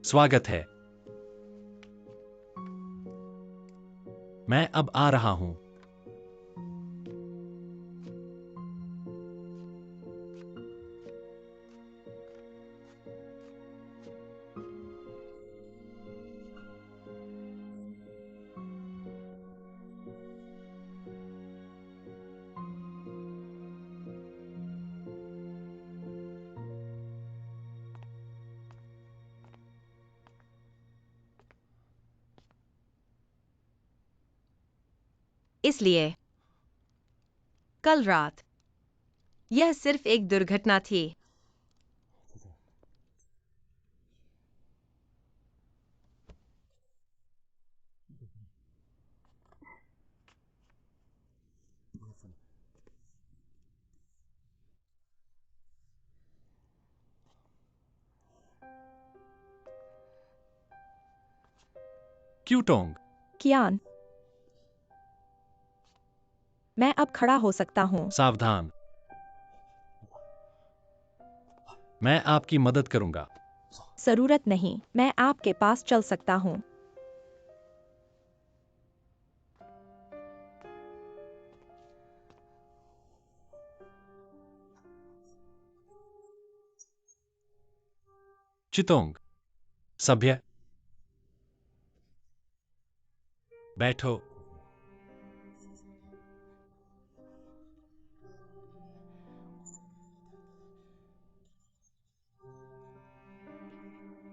स्वागत है। मैं अब आ रहा हूं। इसलिए कल रात यह सिर्फ एक दुर्घटना थी। क्यूटोंग, कियान, मैं अब खड़ा हो सकता हूँ। सावधान। मैं आपकी मदद करूंगा। जरूरत नहीं, मैं आपके पास चल सकता हूँ। चितोंग, सभ्य, बैठो।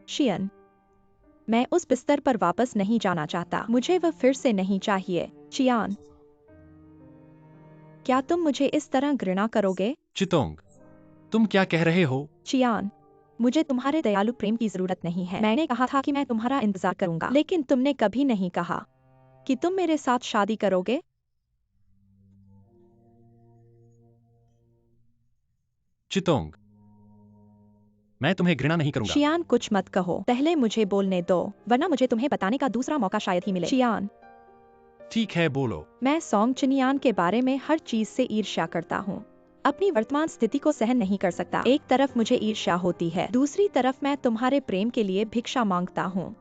शियन, मैं उस बिस्तर पर वापस नहीं जाना चाहता। मुझे वह फिर से नहीं चाहिए। चियान, क्या तुम मुझे इस तरह घृणा करोगे? चितोंग, तुम क्या कह रहे हो? चियान, मुझे तुम्हारे दयालु प्रेम की जरूरत नहीं है। मैंने कहा था कि मैं तुम्हारा इंतजार करूंगा, लेकिन तुमने कभी नहीं कहा कि तुम मेरे साथ शादी करोगे। चितोंग, मैं तुम्हें घृणा नहीं करूंगा। चियान, कुछ मत कहो, पहले मुझे बोलने दो, वरना मुझे तुम्हें बताने का दूसरा मौका शायद ही मिले। चियान, ठीक है, बोलो। मैं सोंग चिनियान के बारे में हर चीज से ईर्ष्या करता हूँ। अपनी वर्तमान स्थिति को सहन नहीं कर सकता। एक तरफ मुझे ईर्ष्या होती है, दूसरी तरफ मैं तुम्हारे प्रेम के लिए भिक्षा मांगता हूँ।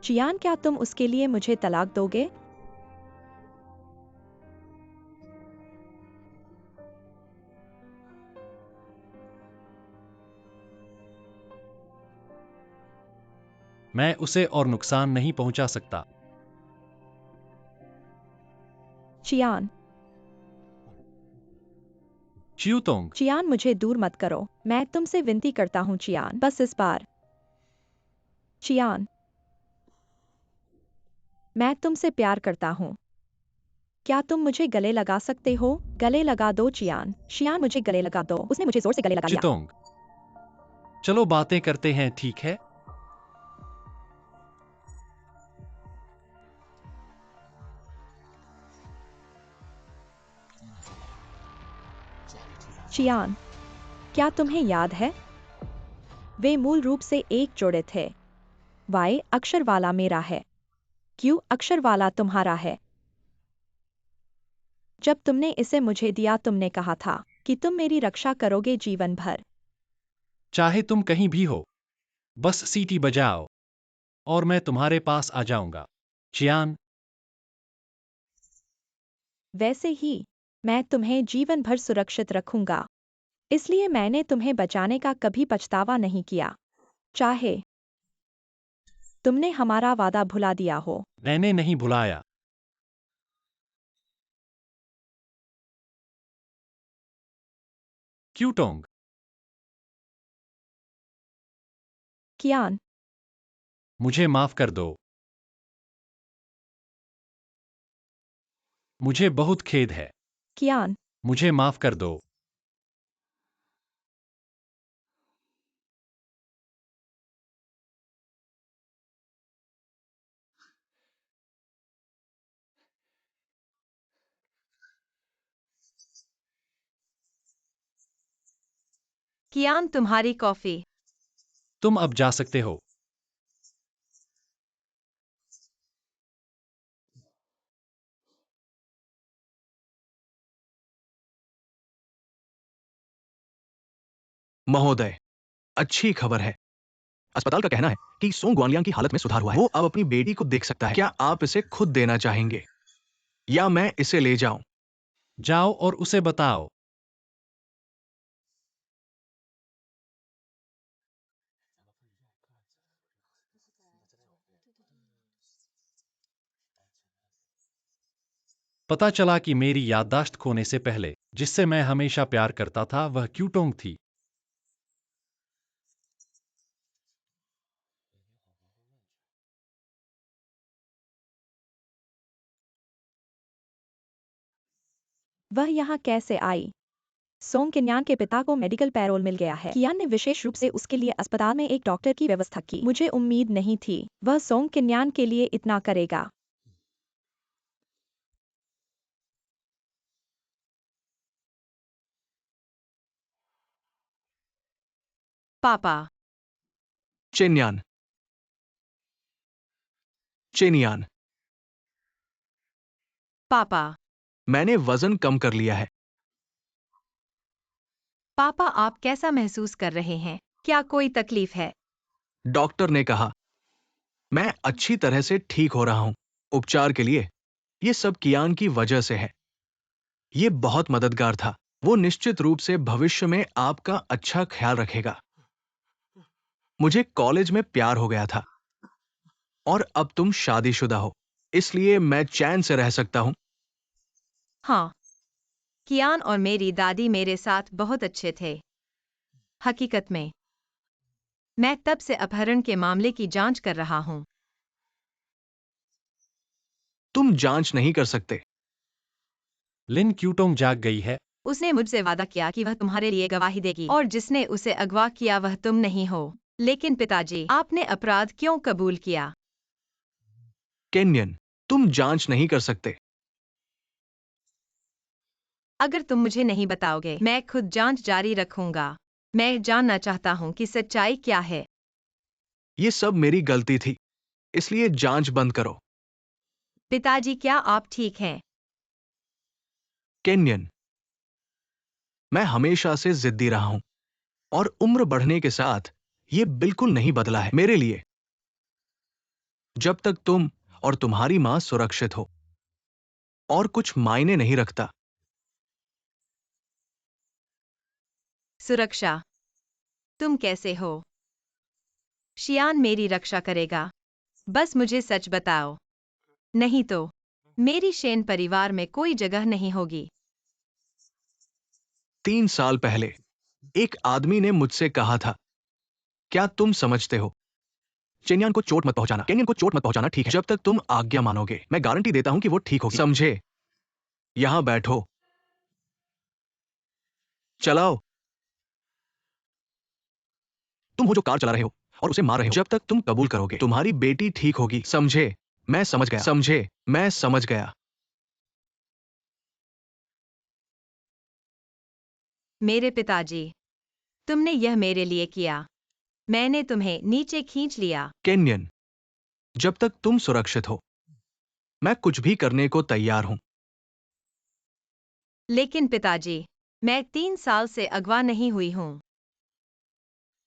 चियान, क्या तुम उसके लिए मुझे तलाक दोगे? मैं उसे और नुकसान नहीं पहुंचा सकता। चियान, चियूतोंग, चियान, मुझे दूर मत करो, मैं तुमसे विनती करता हूँ चियान, बस इस बार। चियान, मैं तुमसे प्यार करता हूँ। क्या तुम मुझे गले लगा सकते हो? गले लगा दो चियान। शियान, मुझे गले लगा दो। उसने मुझे जोर से गले लगा लिया। चितोंग, चलो बातें करते हैं, ठीक है? चियान, क्या तुम्हें याद है? वे मूल रूप से एक जोड़े थे। वाई अक्षर वाला मेरा है, क्यू अक्षर वाला तुम्हारा है। जब तुमने इसे मुझे दिया, तुमने कहा था कि तुम मेरी रक्षा करोगे जीवन भर। चाहे तुम कहीं भी हो, बस सीटी बजाओ और मैं तुम्हारे पास आ जाऊंगा। चियान, वैसे ही मैं तुम्हें जीवन भर सुरक्षित रखूंगा। इसलिए मैंने तुम्हें बचाने का कभी पछतावा नहीं किया, चाहे तुमने हमारा वादा भुला दिया हो। मैंने नहीं भुलाया। क्यूटोंग, कियान, मुझे माफ कर दो। मुझे बहुत खेद है। कियान, मुझे माफ कर दो। कियान, तुम्हारी कॉफी। तुम अब जा सकते हो। महोदय, अच्छी खबर है। अस्पताल का कहना है कि सोंग गुआनलियांग की हालत में सुधार हुआ है। वो अब अपनी बेटी को देख सकता है। क्या आप इसे खुद देना चाहेंगे या मैं इसे ले जाऊं? जाओ और उसे बताओ। पता चला कि मेरी याददाश्त खोने से पहले जिससे मैं हमेशा प्यार करता था वह क्यूटोंग थी। वह यहाँ कैसे आई? सोंग किन्यान के पिता को मेडिकल पैरोल मिल गया है। कियान ने विशेष रूप से उसके लिए अस्पताल में एक डॉक्टर की व्यवस्था की। मुझे उम्मीद नहीं थी वह सोंग किन्यान के लिए इतना करेगा। पापा। चेन्यान, चेनियान, पापा। मैंने वजन कम कर लिया है। पापा, आप कैसा महसूस कर रहे हैं? क्या कोई तकलीफ है? डॉक्टर ने कहा मैं अच्छी तरह से ठीक हो रहा हूं। उपचार के लिए ये सब कियान की वजह से है। ये बहुत मददगार था। वो निश्चित रूप से भविष्य में आपका अच्छा ख्याल रखेगा। मुझे कॉलेज में प्यार हो गया था और अब तुम शादीशुदा हो, इसलिए मैं चैन से रह सकता हूं। हाँ, कियान और मेरी दादी मेरे साथ बहुत अच्छे थे। हकीकत में मैं तब से अपहरण के मामले की जांच कर रहा हूँ। तुम जांच नहीं कर सकते। लिन क्यूटोंग जाग गई है। उसने मुझसे वादा किया कि वह तुम्हारे लिए गवाही देगी और जिसने उसे अगवा किया वह तुम नहीं हो। लेकिन पिताजी, आपने अपराध क्यों कबूल किया? केन्यन, तुम जांच नहीं कर सकते। अगर तुम मुझे नहीं बताओगे, मैं खुद जांच जारी रखूंगा। मैं जानना चाहता हूँ कि सच्चाई क्या है। ये सब मेरी गलती थी, इसलिए जांच बंद करो। पिताजी, क्या आप ठीक हैं? केन्यन, मैं हमेशा से जिद्दी रहा हूं और उम्र बढ़ने के साथ ये बिल्कुल नहीं बदला है मेरे लिए। जब तक तुम और तुम्हारी मां सुरक्षित हो और कुछ मायने नहीं रखता। सुरक्षा? तुम कैसे हो? शियान मेरी रक्षा करेगा। बस मुझे सच बताओ, नहीं तो मेरी शेन परिवार में कोई जगह नहीं होगी। 3 साल पहले एक आदमी ने मुझसे कहा था, क्या तुम समझते हो? चेन्यान को चोट मत पहुंचाना, केन्यन को चोट मत पहुंचाना, ठीक है? जब तक तुम आज्ञा मानोगे, मैं गारंटी देता हूं कि वो ठीक होगी। समझे? यहां बैठो। चलाओ। तुम हो जो कार चला रहे हो और उसे मार रहे हो। जब तक तुम कबूल करोगे, तुम्हारी बेटी ठीक होगी। समझे? मैं समझ गया। समझे? मैं समझ गया। मेरे पिताजी, तुमने यह मेरे लिए किया। मैंने तुम्हें नीचे खींच लिया। केन्यन, जब तक तुम सुरक्षित हो, मैं कुछ भी करने को तैयार हूं। लेकिन पिताजी, मैं 3 साल से अगवा नहीं हुई हूँ।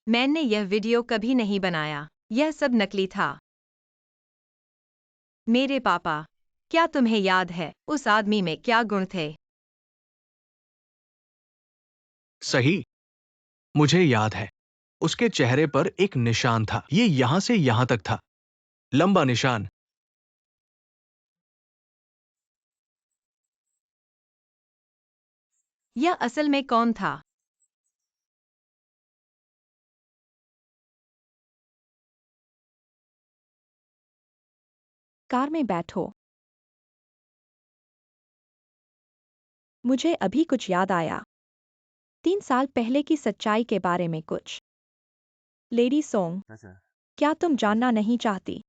मैंने यह वीडियो कभी नहीं बनाया। यह सब नकली था। मेरे पापा, क्या तुम्हें याद है उस आदमी में क्या गुण थे? सही, मुझे याद है। उसके चेहरे पर एक निशान था। ये यहां से यहां तक था। लंबा निशान। यह असल में कौन था? कार में बैठो। मुझे अभी कुछ याद आया। 3 साल पहले की सच्चाई के बारे में कुछ। लेडी सोंग, क्या तुम जानना नहीं चाहती?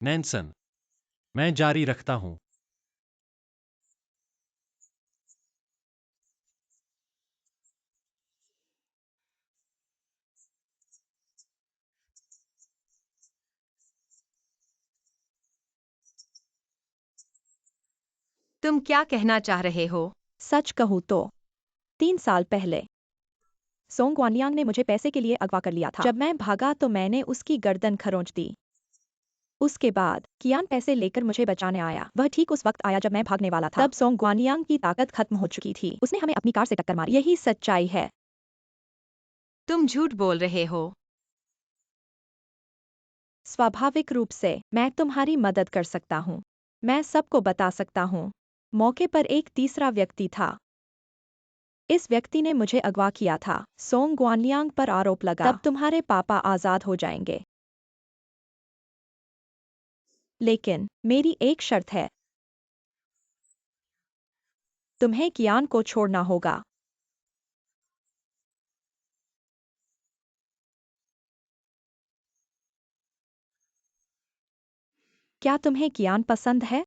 नैन्सन, मैं जारी रखता हूं। तुम क्या कहना चाह रहे हो? सच कहूँ तो 3 साल पहले सोंग गुआनलियांग ने मुझे पैसे के लिए अगवा कर लिया था। जब मैं भागा तो मैंने उसकी गर्दन खरोंच दी। उसके बाद कियान पैसे लेकर मुझे बचाने आया। वह ठीक उस वक्त आया जब मैं भागने वाला था। तब सोंग गुआनलियांग की ताकत खत्म हो चुकी थी। उसने हमें अपनी कार से टक्कर मारी। यही सच्चाई है। तुम झूठ बोल रहे हो। स्वाभाविक रूप से मैं तुम्हारी मदद कर सकता हूँ। मैं सबको बता सकता हूँ। मौके पर एक तीसरा व्यक्ति था। इस व्यक्ति ने मुझे अगवा किया था। सोंग गुआनलियांग पर आरोप लगा। तब तुम्हारे पापा आजाद हो जाएंगे। लेकिन मेरी एक शर्त है। तुम्हें कियान को छोड़ना होगा। क्या तुम्हें कियान पसंद है?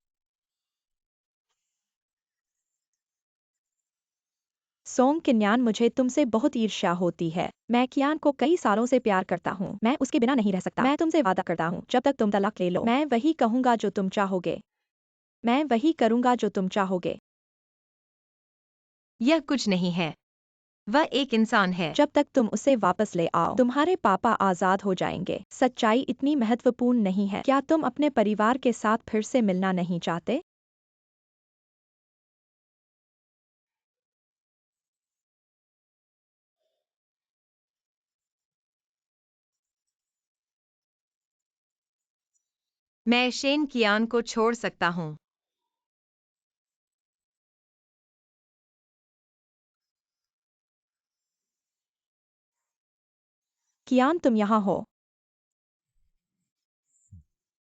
सोंग किन्यान, मुझे तुमसे बहुत ईर्ष्या होती है। मैं कियान को कई सालों से प्यार करता हूँ। मैं उसके बिना नहीं रह सकता। मैं तुमसे वादा करता हूँ, जब तक तुम तलाक ले लो, मैं वही कहूँगा जो तुम चाहोगे। मैं वही करूँगा जो तुम चाहोगे। यह कुछ नहीं है। वह एक इंसान है। जब तक तुम उसे वापस ले आओ, तुम्हारे पापा आजाद हो जाएंगे। सच्चाई इतनी महत्वपूर्ण नहीं है। क्या तुम अपने परिवार के साथ फिर से मिलना नहीं चाहते? मैं शेन कियान को छोड़ सकता हूँ। कियान, तुम यहाँ हो।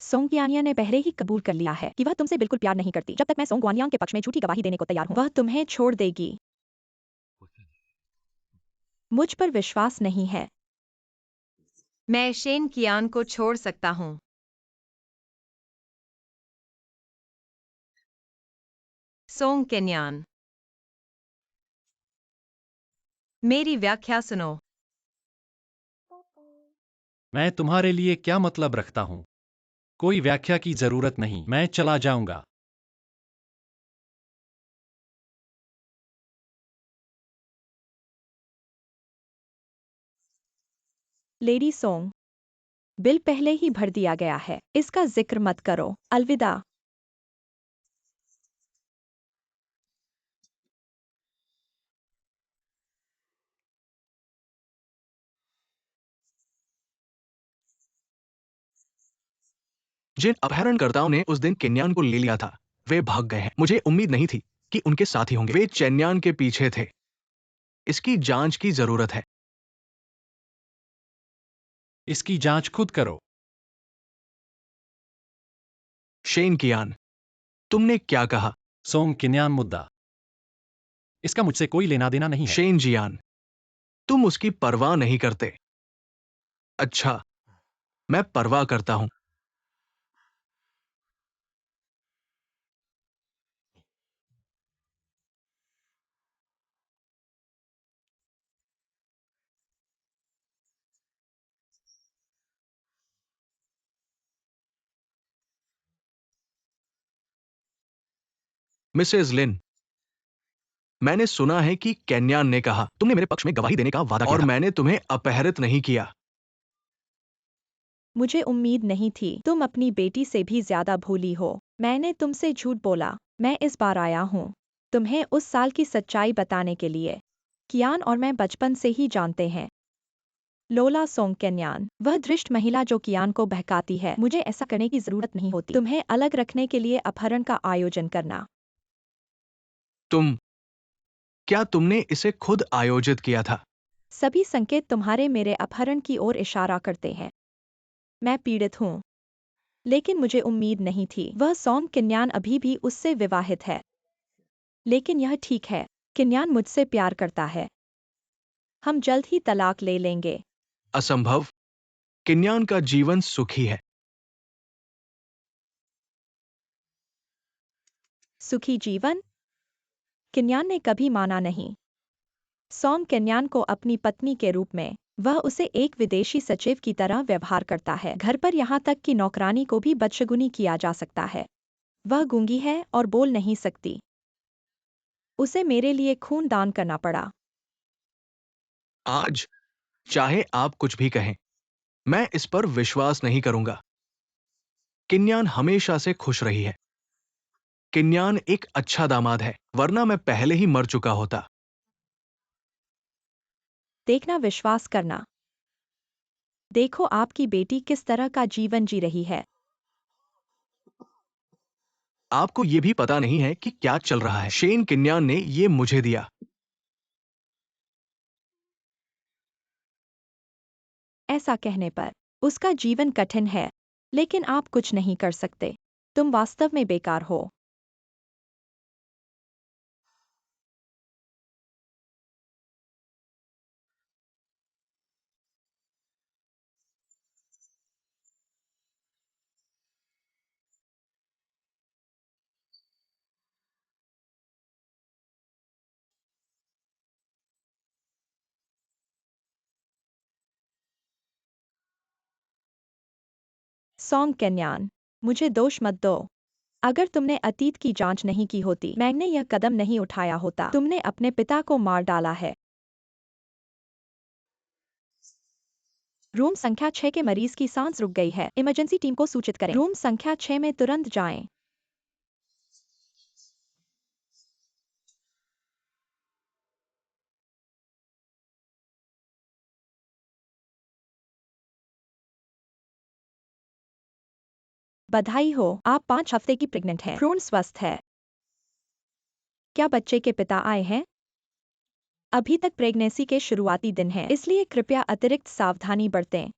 सोंग गुआनियांग ने पहले ही कबूल कर लिया है कि वह तुमसे बिल्कुल प्यार नहीं करती। जब तक मैं सोंग गुआनियांग के पक्ष में झूठी गवाही देने को तैयार हूँ, वह तुम्हें छोड़ देगी। मुझ पर विश्वास नहीं है। मैं शेन कियान को छोड़ सकता हूँ। सोंग केन्यान, मेरी व्याख्या सुनो। मैं तुम्हारे लिए क्या मतलब रखता हूँ? कोई व्याख्या की जरूरत नहीं। मैं चला जाऊंगा। लेडी सोंग, बिल पहले ही भर दिया गया है। इसका जिक्र मत करो। अलविदा। जिन अपहरणकर्ताओं ने उस दिन केन्यान को ले लिया था, वे भाग गए हैं। मुझे उम्मीद नहीं थी कि उनके साथी होंगे। वे चेन्यान के पीछे थे। इसकी जांच की जरूरत है। इसकी जांच खुद करो। शेन कियान, तुमने क्या कहा? सोंग किन्यान मुद्दा। इसका मुझसे कोई लेना देना नहीं है। शेन जियान, तुम उसकी परवाह नहीं करते। अच्छा, मैं परवाह करता हूं। मिसेज लिन, मैंने सुना है कि केन्यान ने कहा तुमने मेरे पक्ष में गवाही देने का वादा किया और मैंने तुम्हें अपहरित नहीं किया। मुझे उम्मीद नहीं थी। तुम अपनी बेटी से भी ज्यादा भोली हो। मैंने तुमसे झूठ बोला। मैं इस बार आया हूँ तुम्हें उस साल की सच्चाई बताने के लिए। कियान और मैं बचपन से ही जानते हैं। लोला सोंग केन्यान, वह धृष्ट महिला जो कियान को बहकाती है। मुझे ऐसा करने की जरूरत नहीं होती। तुम्हें अलग रखने के लिए अपहरण का आयोजन करना। क्या तुमने इसे खुद आयोजित किया था? सभी संकेत तुम्हारे मेरे अपहरण की ओर इशारा करते हैं। मैं पीड़ित हूँ, लेकिन मुझे उम्मीद नहीं थी। वह सोंग किन्यान अभी भी उससे विवाहित है। लेकिन यह ठीक है। किन्यान मुझसे प्यार करता है। हम जल्द ही तलाक ले लेंगे। असंभव। किन्यान का जीवन सुखी है। सुखी जीवन? किन्यान ने कभी माना नहीं। सोंग किन्यान को अपनी पत्नी के रूप में, वह उसे एक विदेशी सचिव की तरह व्यवहार करता है। घर पर यहाँ तक कि नौकरानी को भी बदशगुनी किया जा सकता है। वह गूंगी है और बोल नहीं सकती। उसे मेरे लिए खून दान करना पड़ा। आज चाहे आप कुछ भी कहें, मैं इस पर विश्वास नहीं करूंगा। किन्यान हमेशा से खुश रही है। किन्यान एक अच्छा दामाद है, वरना मैं पहले ही मर चुका होता। देखना, विश्वास करना। देखो आपकी बेटी किस तरह का जीवन जी रही है। आपको ये भी पता नहीं है कि क्या चल रहा है। शेन किन्यान ने ये मुझे दिया। ऐसा कहने पर उसका जीवन कठिन है, लेकिन आप कुछ नहीं कर सकते। तुम वास्तव में बेकार हो। सॉन्ग केन्यान, मुझे दोष मत दो। अगर तुमने अतीत की जांच नहीं की होती, मैंने यह कदम नहीं उठाया होता। तुमने अपने पिता को मार डाला है। रूम संख्या 6 के मरीज की सांस रुक गई है। इमरजेंसी टीम को सूचित करें। रूम संख्या 6 में तुरंत जाएं। बधाई हो, आप 5 हफ्ते की प्रेग्नेंट हैं। भ्रूण स्वस्थ है। क्या बच्चे के पिता आए हैं? अभी तक प्रेगनेंसी के शुरुआती दिन हैं, इसलिए कृपया अतिरिक्त सावधानी बरतें।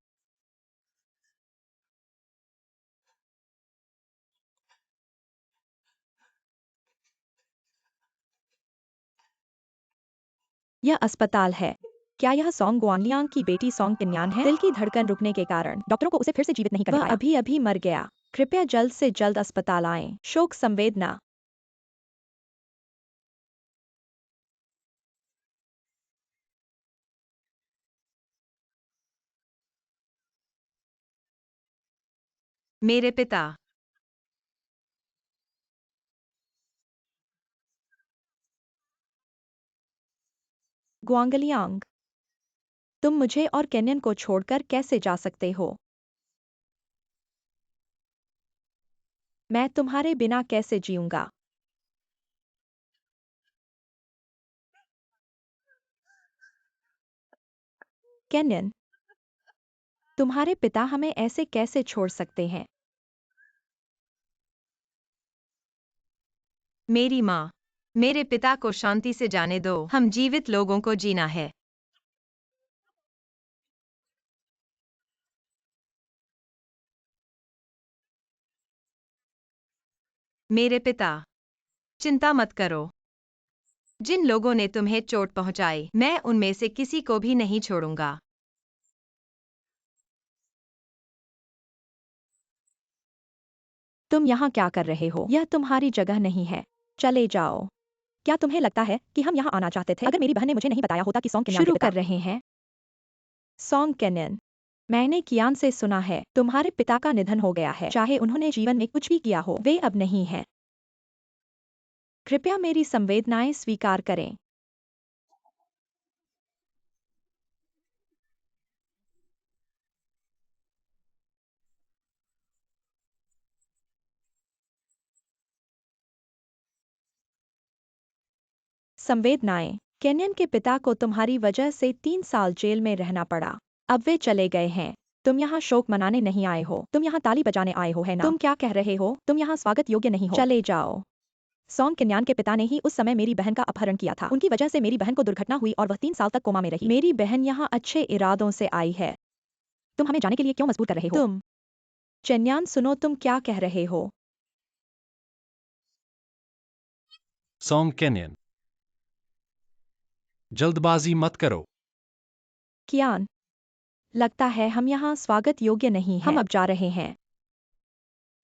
यह अस्पताल है। क्या यह सॉन्ग गुआंगलियांग की बेटी सॉन्ग किन्यान है? दिल की धड़कन रुकने के कारण डॉक्टरों को उसे फिर से जीवित नहीं कर पाया। वह अभी अभी मर गया। कृपया जल्द से जल्द अस्पताल आएं। शोक संवेदना। मेरे पिता। गुआंगलियांग, तुम मुझे और केन्यन को छोड़कर कैसे जा सकते हो? मैं तुम्हारे बिना कैसे जीऊंगा? केन्यन, तुम्हारे पिता हमें ऐसे कैसे छोड़ सकते हैं? मेरी माँ। मेरे पिता को शांति से जाने दो। हम जीवित लोगों को जीना है। मेरे पिता। चिंता मत करो। जिन लोगों ने तुम्हें चोट पहुंचाई, मैं उनमें से किसी को भी नहीं छोड़ूंगा। तुम यहाँ क्या कर रहे हो? यह तुम्हारी जगह नहीं है। चले जाओ। क्या तुम्हें लगता है कि हम यहाँ आना चाहते थे? अगर मेरी बहन ने मुझे नहीं बताया होता कि सॉन्ग केन्यान शुरू कर रहे हैं। सॉन्ग केन्यन, मैंने कियान से सुना है तुम्हारे पिता का निधन हो गया है। चाहे उन्होंने जीवन में कुछ भी किया हो, वे अब नहीं हैं। कृपया मेरी संवेदनाएं स्वीकार करें। संवेदनाएं। केन्यन के पिता को तुम्हारी वजह से 3 साल जेल में रहना पड़ा। अब वे चले गए हैं। तुम यहाँ शोक मनाने नहीं आए हो, तुम यहाँ ताली बजाने आए हो, है ना? तुम क्या कह रहे हो? तुम यहाँ स्वागत योग्य नहीं हो। चले जाओ। सॉन्ग केन्यान के पिता ने ही उस समय मेरी बहन का अपहरण किया था। उनकी वजह से मेरी बहन को दुर्घटना हुई और वह 3 साल तक कोमा में रही। मेरी बहन यहाँ अच्छे इरादों से आई है। तुम हमें जाने के लिए क्यों मजबूर कर रहे हो? तुम चेन्यान, सुनो, तुम क्या कह रहे हो? सॉन्ग केन्यन, जल्दबाजी मत करो। कियान, लगता है हम यहाँ स्वागत योग्य नहीं हैं। हम अब जा रहे हैं।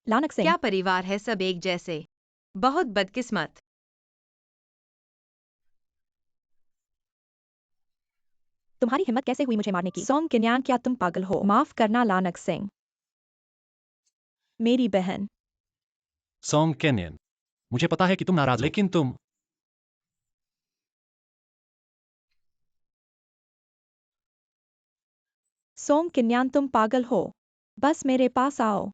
लानक सिंह, क्या परिवार है, सब एक जैसे। बहुत बदकिस्मत। तुम्हारी हिम्मत कैसे हुई मुझे मारने की? सॉन्ग केन्यान, क्या तुम पागल हो? माफ करना लानक सिंह। मेरी बहन। सॉन्ग कैनियन, मुझे पता है कि तुम नाराज हो, लेकिन तुम सोंग किन्यान तुम पागल हो। बस मेरे पास आओ।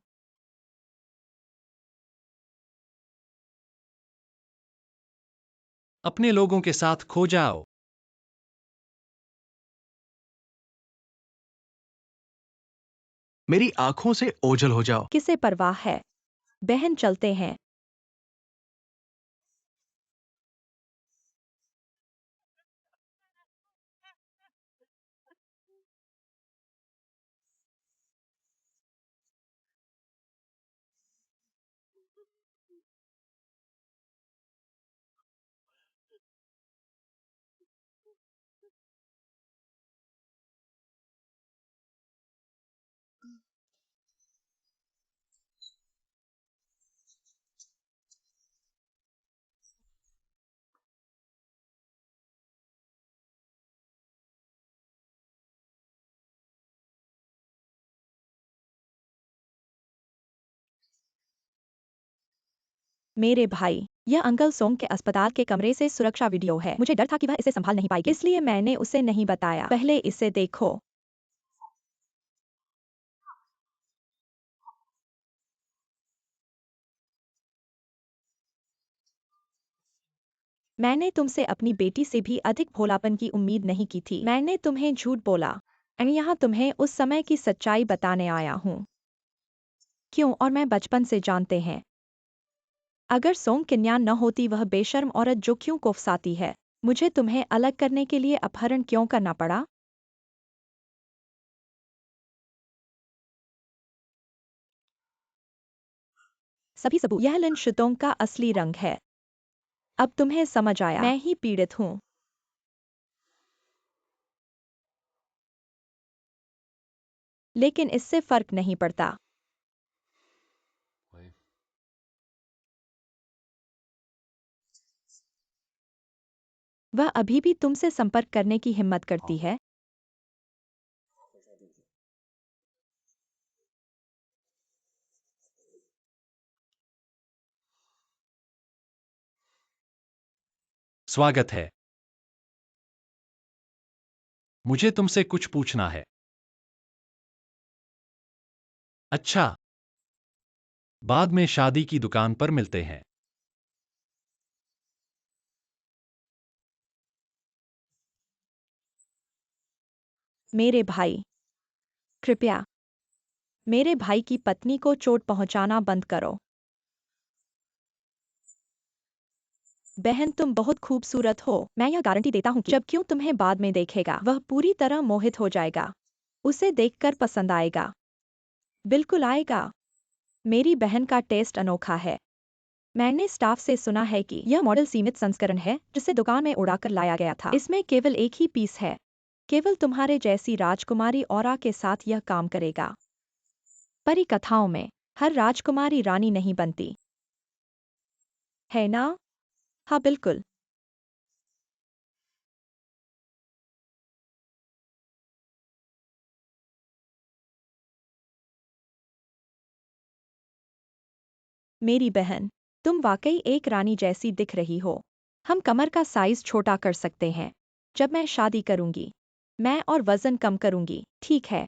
अपने लोगों के साथ खो जाओ। मेरी आंखों से ओझल हो जाओ। किसे परवाह है। बहन चलते हैं। मेरे भाई, यह अंकल सोंग के अस्पताल के कमरे से सुरक्षा वीडियो है। मुझे डर था कि वह इसे संभाल नहीं पाएगी, इसलिए मैंने उसे नहीं बताया। पहले इसे देखो। मैंने तुमसे अपनी बेटी से भी अधिक भोलापन की उम्मीद नहीं की थी। मैंने तुम्हें झूठ बोला। मैं यहाँ तुम्हें उस समय की सच्चाई बताने आया हूँ। क्यों और मैं बचपन से जानते हैं। अगर सोंग किन्यान न होती, वह बेशर्म औरत जो क्यों कोफसाती है। मुझे तुम्हें अलग करने के लिए अपहरण क्यों करना पड़ा। सभी सबूत। यह लिन शुतोंग का असली रंग है। अब तुम्हें समझ आया। मैं ही पीड़ित हूँ। लेकिन इससे फर्क नहीं पड़ता। वह अभी भी तुमसे संपर्क करने की हिम्मत करती है। स्वागत है। मुझे तुमसे कुछ पूछना है। अच्छा, बाद में शादी की दुकान पर मिलते हैं। मेरे भाई, कृपया मेरे भाई की पत्नी को चोट पहुंचाना बंद करो। बहन तुम बहुत खूबसूरत हो। मैं यह गारंटी देता हूँ कि जब क्यों तुम्हें बाद में देखेगा, वह पूरी तरह मोहित हो जाएगा। उसे देखकर पसंद आएगा। बिल्कुल आएगा। मेरी बहन का टेस्ट अनोखा है। मैंने स्टाफ से सुना है कि यह मॉडल सीमित संस्करण है जिसे दुकान में उड़ाकर लाया गया था। इसमें केवल एक ही पीस है। केवल तुम्हारे जैसी राजकुमारी औरा के साथ यह काम करेगा। परी कथाओं में हर राजकुमारी रानी नहीं बनती, है ना। हाँ बिल्कुल। मेरी बहन, तुम वाकई एक रानी जैसी दिख रही हो। हम कमर का साइज छोटा कर सकते हैं। जब मैं शादी करूंगी, मैं और वजन कम करूंगी, ठीक है।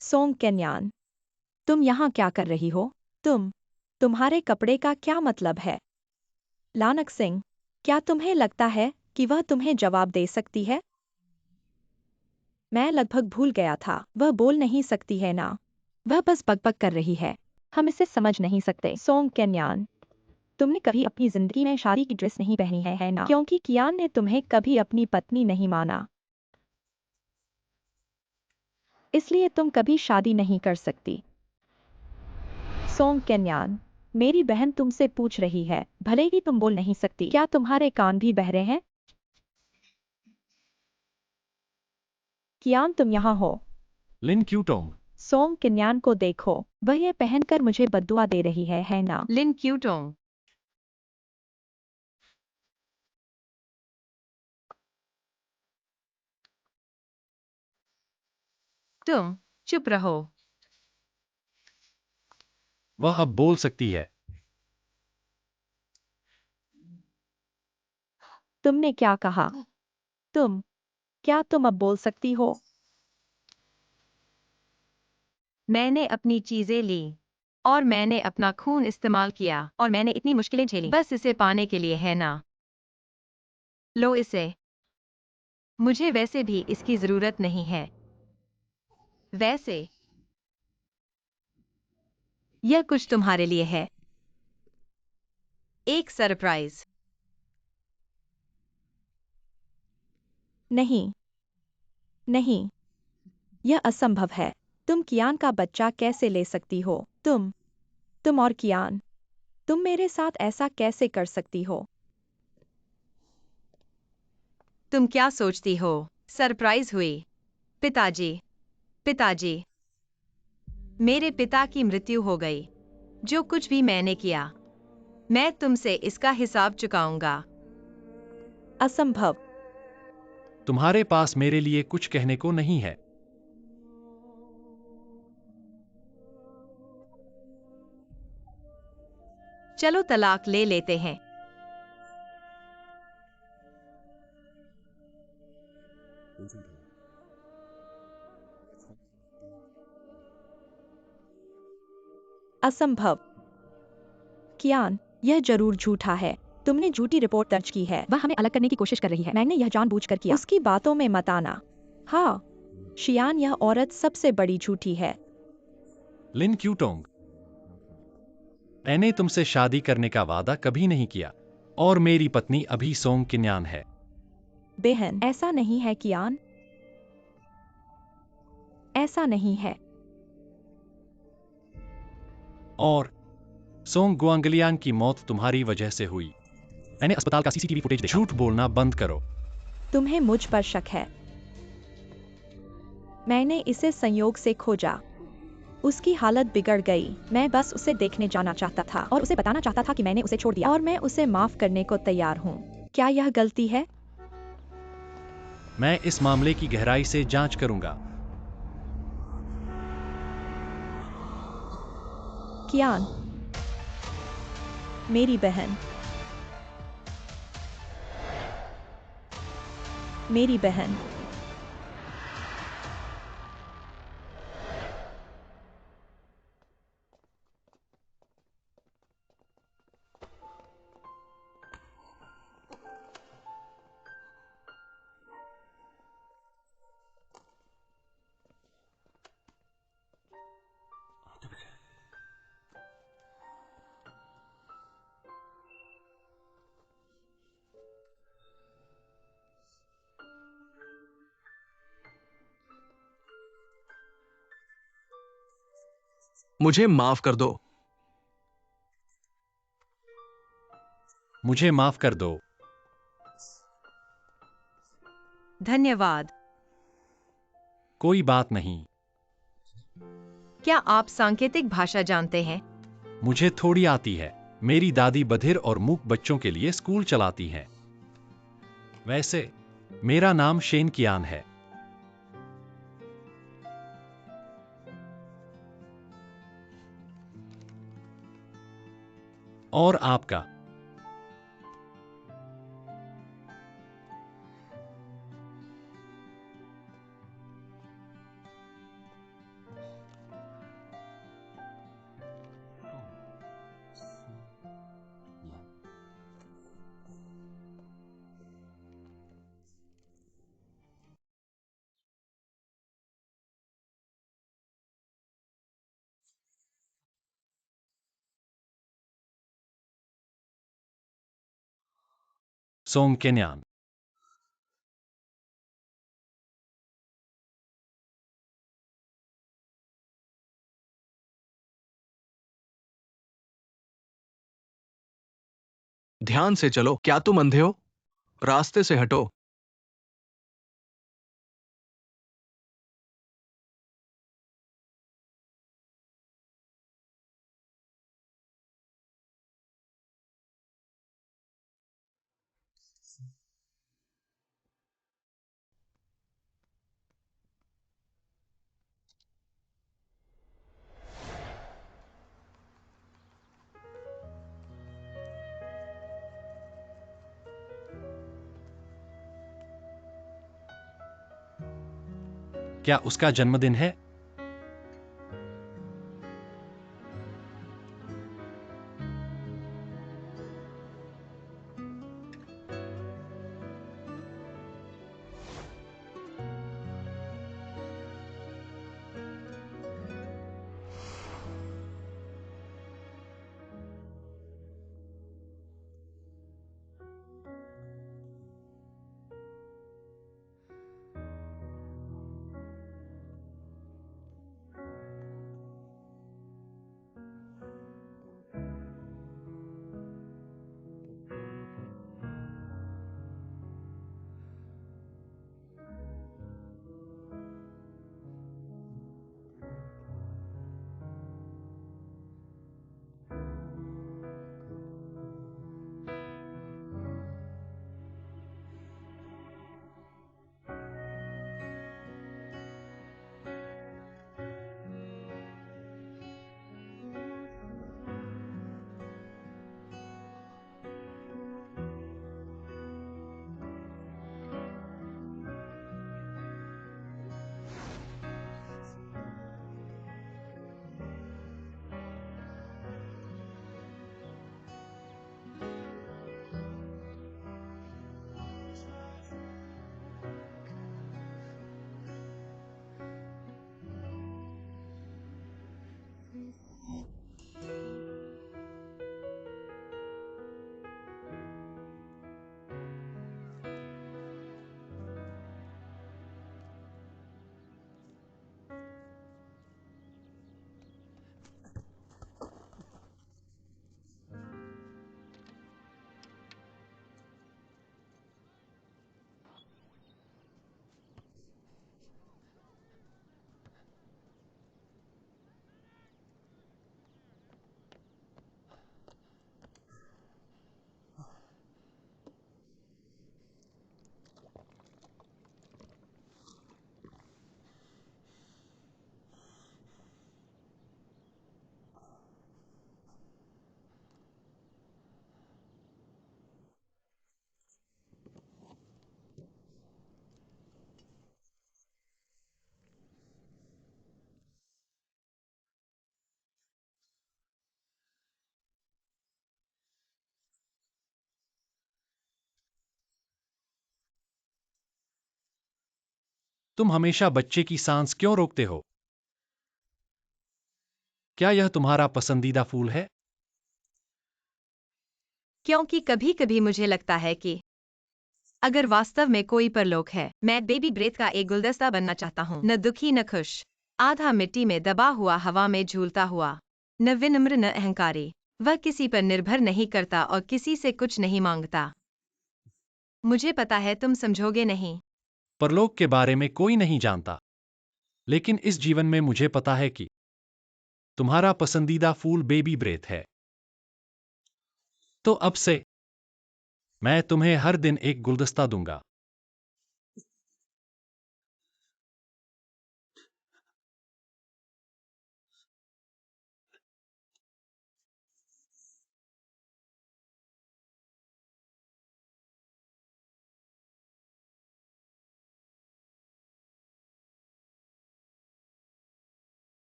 सोंग केन्यान, तुम यहाँ क्या कर रही हो। तुम्हारे कपड़े का क्या मतलब है। लानक सिंह, क्या तुम्हें लगता है कि वह तुम्हें जवाब दे सकती है। मैं लगभग भूल गया था। वह बोल नहीं सकती है ना। वह बस बकबक कर रही है। हम इसे समझ नहीं सकते। सोंग केन्यान, तुमने कभी अपनी जिंदगी में शादी की ड्रेस नहीं पहनी है ना। क्योंकि कियान ने तुम्हें कभी अपनी पत्नी नहीं माना। इसलिए तुम कभी शादी नहीं कर सकती। सोंग केन्यान, मेरी बहन तुमसे पूछ रही है, भले ही तुम बोल नहीं सकती, क्या तुम्हारे कान भी बहरे हैं? कियान, तुम यहाँ हो। लिन क्यूटोंग, सोंग केन्यान को देखो, वह ये पहनकर मुझे बद्दुआ दे रही है ना? लिन क्यूटोंग, तुम चुप रहो। वह अब बोल सकती है। तुमने क्या कहा? क्या तुम अब बोल सकती हो? मैंने अपनी चीजें ली और मैंने अपना खून इस्तेमाल किया और मैंने इतनी मुश्किलें झेली बस इसे पाने के लिए, है ना? लो इसे। मुझे वैसे भी इसकी जरूरत नहीं है। वैसे यह कुछ तुम्हारे लिए है, एक सरप्राइज। नहीं, नहीं, यह असंभव है। तुम कियान का बच्चा कैसे ले सकती हो? तुम और कियान, तुम मेरे साथ ऐसा कैसे कर सकती हो? तुम क्या सोचती हो? सरप्राइज हुई। पिताजी, पिताजी, मेरे पिता की मृत्यु हो गई। जो कुछ भी मैंने किया, मैं तुमसे इसका हिसाब चुकाऊंगा। असंभव। तुम्हारे पास मेरे लिए कुछ कहने को नहीं है। चलो तलाक ले लेते हैं। असंभव। कियान, यह जरूर झूठा है। तुमने झूठी रिपोर्ट दर्ज की है। वह हमें अलग करने की कोशिश कर रही है। मैंने यह जानबूझकर किया। उसकी बातों में मत आना। हाँ, शियान, यह औरत सबसे बड़ी झूठी है। लिन क्यूटोंग, मैंने तुमसे शादी करने का वादा कभी नहीं किया और मेरी पत्नी अभी सोंग किन्यान है। बहन, ऐसा नहीं है कियान। ऐसा नहीं है। और सोंग गुआंगलियांग की मौत तुम्हारी वजह से हुई। मैंने अस्पताल का सीसीटीवी फुटेज देखा। झूठ बोलना बंद करो। तुम्हें मुझ पर शक है। मैंने इसे संयोग से खोजा। उसकी हालत बिगड़ गई। मैं बस उसे देखने जाना चाहता था और उसे बताना चाहता था कि मैंने उसे छोड़ दिया और मैं उसे माफ करने को तैयार हूँ। क्या यह गलती है? मैं इस मामले की गहराई से जांच करूंगा। कियान, मेरी बहन, मेरी बहन। मुझे माफ कर दो। मुझे माफ कर दो। धन्यवाद। कोई बात नहीं। क्या आप सांकेतिक भाषा जानते हैं? मुझे थोड़ी आती है। मेरी दादी बधिर और मूक बच्चों के लिए स्कूल चलाती हैं। वैसे मेरा नाम शेन कियान है। और आपका? सोंग केन्यान। ध्यान से चलो। क्या तुम अंधे हो? रास्ते से हटो। क्या उसका जन्मदिन है? तुम हमेशा बच्चे की सांस क्यों रोकते हो? क्या यह तुम्हारा पसंदीदा फूल है? क्योंकि कभी कभी मुझे लगता है कि अगर वास्तव में कोई परलोक है, मैं बेबी ब्रेथ का एक गुलदस्ता बनना चाहता हूँ, न दुखी न खुश, आधा मिट्टी में दबा हुआ, हवा में झूलता हुआ, न विनम्र न अहंकारी। वह किसी पर निर्भर नहीं करता और किसी से कुछ नहीं मांगता। मुझे पता है तुम समझोगे नहीं। परलोक के बारे में कोई नहीं जानता, लेकिन इस जीवन में मुझे पता है कि तुम्हारा पसंदीदा फूल बेबी ब्रेथ है। तो अब से मैं तुम्हें हर दिन एक गुलदस्ता दूंगा।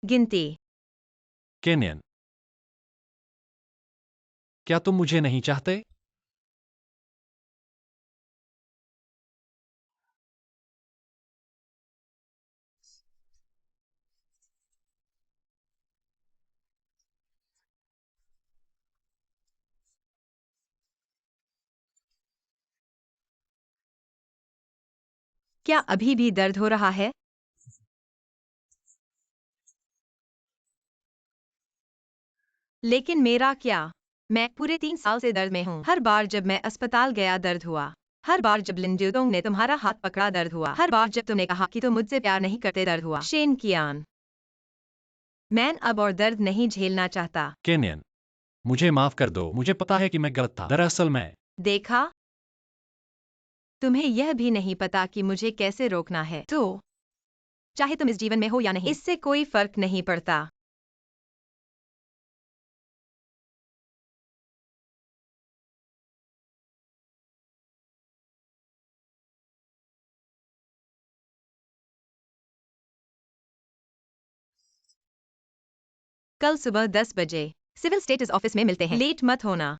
गिनती। केनियन, क्या तुम मुझे नहीं चाहते? क्या अभी भी दर्द हो रहा है? लेकिन मेरा क्या? मैं पूरे 3 साल से दर्द में हूँ। हर बार जब मैं अस्पताल गया दर्द हुआ। हर बार जब लिन ज्यूतोंग ने तुम्हारा हाथ पकड़ा दर्द हुआ। हर बार जब तुमने कहा कि तुम मुझसे प्यार नहीं करते दर्द हुआ। शेन कियान, मैं अब और दर्द नहीं झेलना चाहता। केनियन, मुझे माफ कर दो, मुझे पता है कि मैं गलत था। दरअसल मैं देखा? तुम्हें यह भी नहीं पता कि मुझे कैसे रोकना है। तो चाहे तुम इस जीवन में हो या नहीं, इससे कोई फर्क नहीं पड़ता। कल सुबह 10 बजे सिविल स्टेटस ऑफिस में मिलते हैं। लेट मत होना।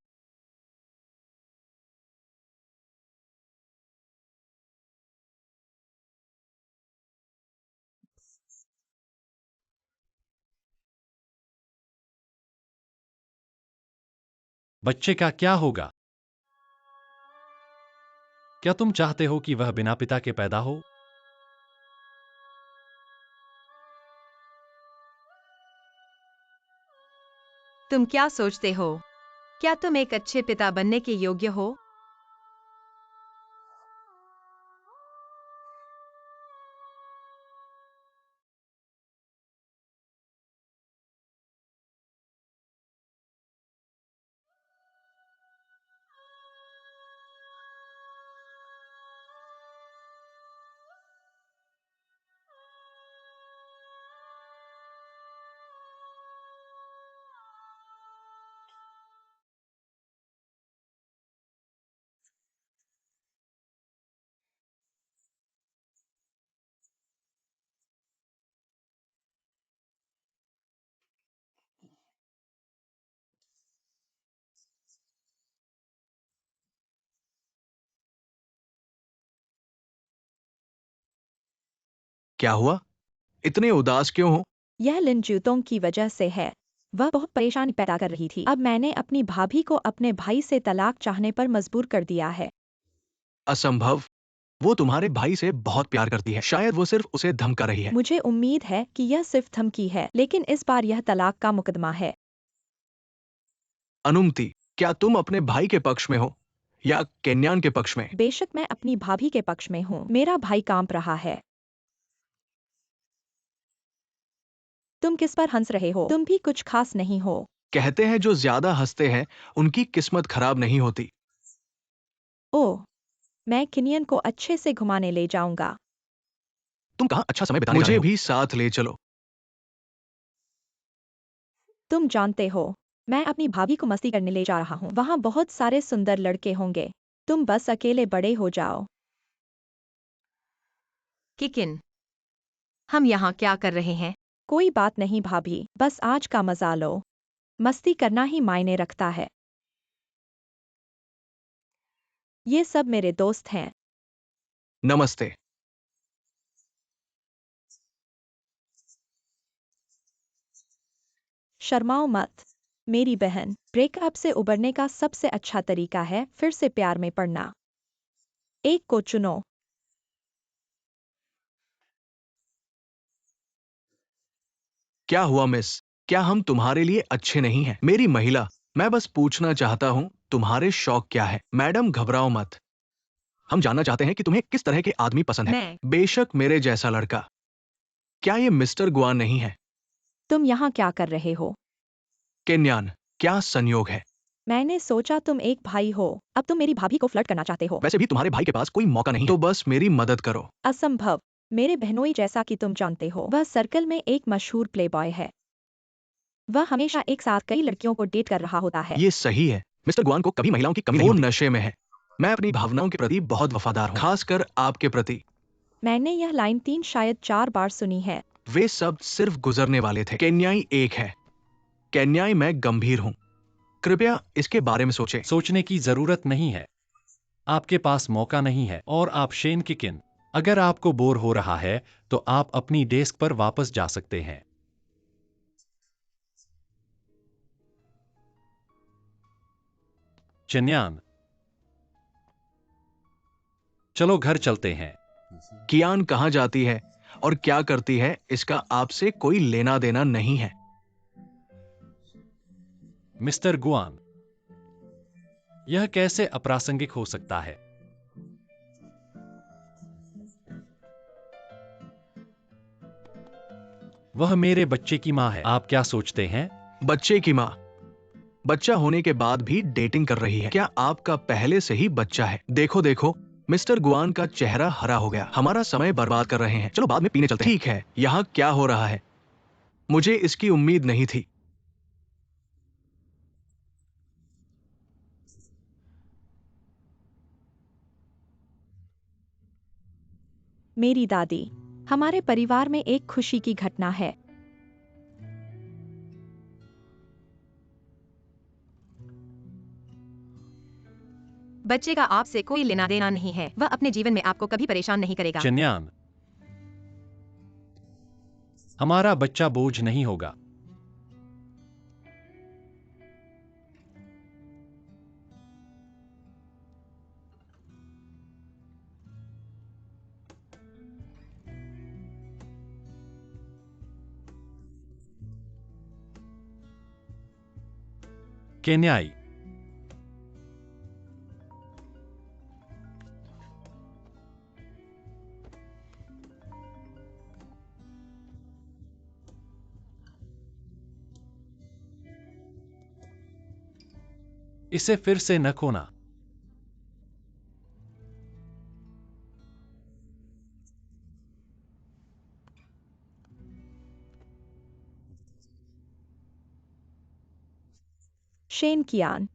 बच्चे का क्या होगा? क्या तुम चाहते हो कि वह बिना पिता के पैदा हो? तुम क्या सोचते हो? क्या तुम एक अच्छे पिता बनने के योग्य हो? क्या हुआ? इतने उदास क्यों हो? यह लिन ज्यूतोंग की वजह से है। वह बहुत परेशानी पैदा कर रही थी। अब मैंने अपनी भाभी को अपने भाई से तलाक चाहने पर मजबूर कर दिया है। असंभव। वो तुम्हारे भाई से बहुत प्यार करती है। शायद वो सिर्फ उसे धमका रही है। मुझे उम्मीद है कि यह सिर्फ धमकी है, लेकिन इस बार यह तलाक का मुकदमा है। अनुमति, क्या तुम अपने भाई के पक्ष में हो या केन्यान के पक्ष में? बेशक मैं अपनी भाभी के पक्ष में हूँ। मेरा भाई कांप रहा है। तुम किस पर हंस रहे हो? तुम भी कुछ खास नहीं हो। कहते हैं जो ज्यादा हंसते हैं उनकी किस्मत खराब नहीं होती। ओह, मैं किनियन को अच्छे से घुमाने ले जाऊंगा। तुम कहाँ अच्छा समय बिताने जा रहे हो? मुझे भी साथ ले चलो। तुम जानते हो, मैं अपनी भाभी को मस्ती करने ले जा रहा हूँ। वहाँ बहुत सारे सुंदर लड़के होंगे। तुम बस अकेले बड़े हो जाओ। किकिन, हम यहाँ क्या कर रहे हैं? कोई बात नहीं भाभी, बस आज का मजा लो। मस्ती करना ही मायने रखता है। ये सब मेरे दोस्त हैं। नमस्ते। शर्माओ मत मेरी बहन। ब्रेकअप से उबरने का सबसे अच्छा तरीका है फिर से प्यार में पड़ना। एक को चुनो। क्या हुआ मिस? क्या हम तुम्हारे लिए अच्छे नहीं हैं? मेरी महिला, मैं बस पूछना चाहता हूँ तुम्हारे शौक क्या है? मैडम घबराओ मत। हम जानना चाहते हैं कि तुम्हें किस तरह के आदमी पसंद है। मैं बेशक मेरे जैसा लड़का। क्या ये मिस्टर गुआन नहीं है? तुम यहाँ क्या कर रहे हो? केन्यान, क्या संयोग है? मैंने सोचा तुम एक भाई हो। अब तुम मेरी भाभी को फ्लर्ट करना चाहते हो। वैसे भी तुम्हारे भाई के पास कोई मौका नहीं है। तो बस मेरी मदद करो। असंभव। मेरे बहनोई जैसा कि तुम जानते हो, वह सर्कल में एक मशहूर प्लेबॉय है। वह हमेशा एक साथ कई लड़कियों को डेट कर रहा होता है। ये सही है। मिस्टर गुआन को कभी महिलाओं की कमी नहीं होती। वो नशे में है। मैं अपनी भावनाओं के प्रति बहुत वफादार हूँ, खासकर आपके प्रति। मैंने यह लाइन 3 शायद 4 बार सुनी है। वे सब सिर्फ गुजरने वाले थे। केन्याई एक है, केन्याई मैं गंभीर हूं। कृपया इसके बारे में सोचें। सोचने की जरूरत नहीं है। आपके पास मौका नहीं है और आप शेन किकिन। अगर आपको बोर हो रहा है तो आप अपनी डेस्क पर वापस जा सकते हैं। चन्यान, चलो घर चलते हैं। कियान कहां जाती है और क्या करती है इसका आपसे कोई लेना देना नहीं है। मिस्टर गुआन, यह कैसे अप्रासंगिक हो सकता है? वह मेरे बच्चे की माँ है। आप क्या सोचते हैं? बच्चे की माँ बच्चा होने के बाद भी डेटिंग कर रही है। क्या आपका पहले से ही बच्चा है? देखो देखो, मिस्टर गुआन का चेहरा हरा हो गया। हमारा समय बर्बाद कर रहे हैं। चलो बाद में पीने चलते हैं। ठीक है, यहाँ क्या हो रहा है? मुझे इसकी उम्मीद नहीं थी। मेरी दादी। हमारे परिवार में एक खुशी की घटना है। बच्चे का आपसे कोई लेना देना नहीं है। वह अपने जीवन में आपको कभी परेशान नहीं करेगा। चन्यान, हमारा बच्चा बोझ नहीं होगा। केन्याई, इसे फिर से न खोना। शेन कियान,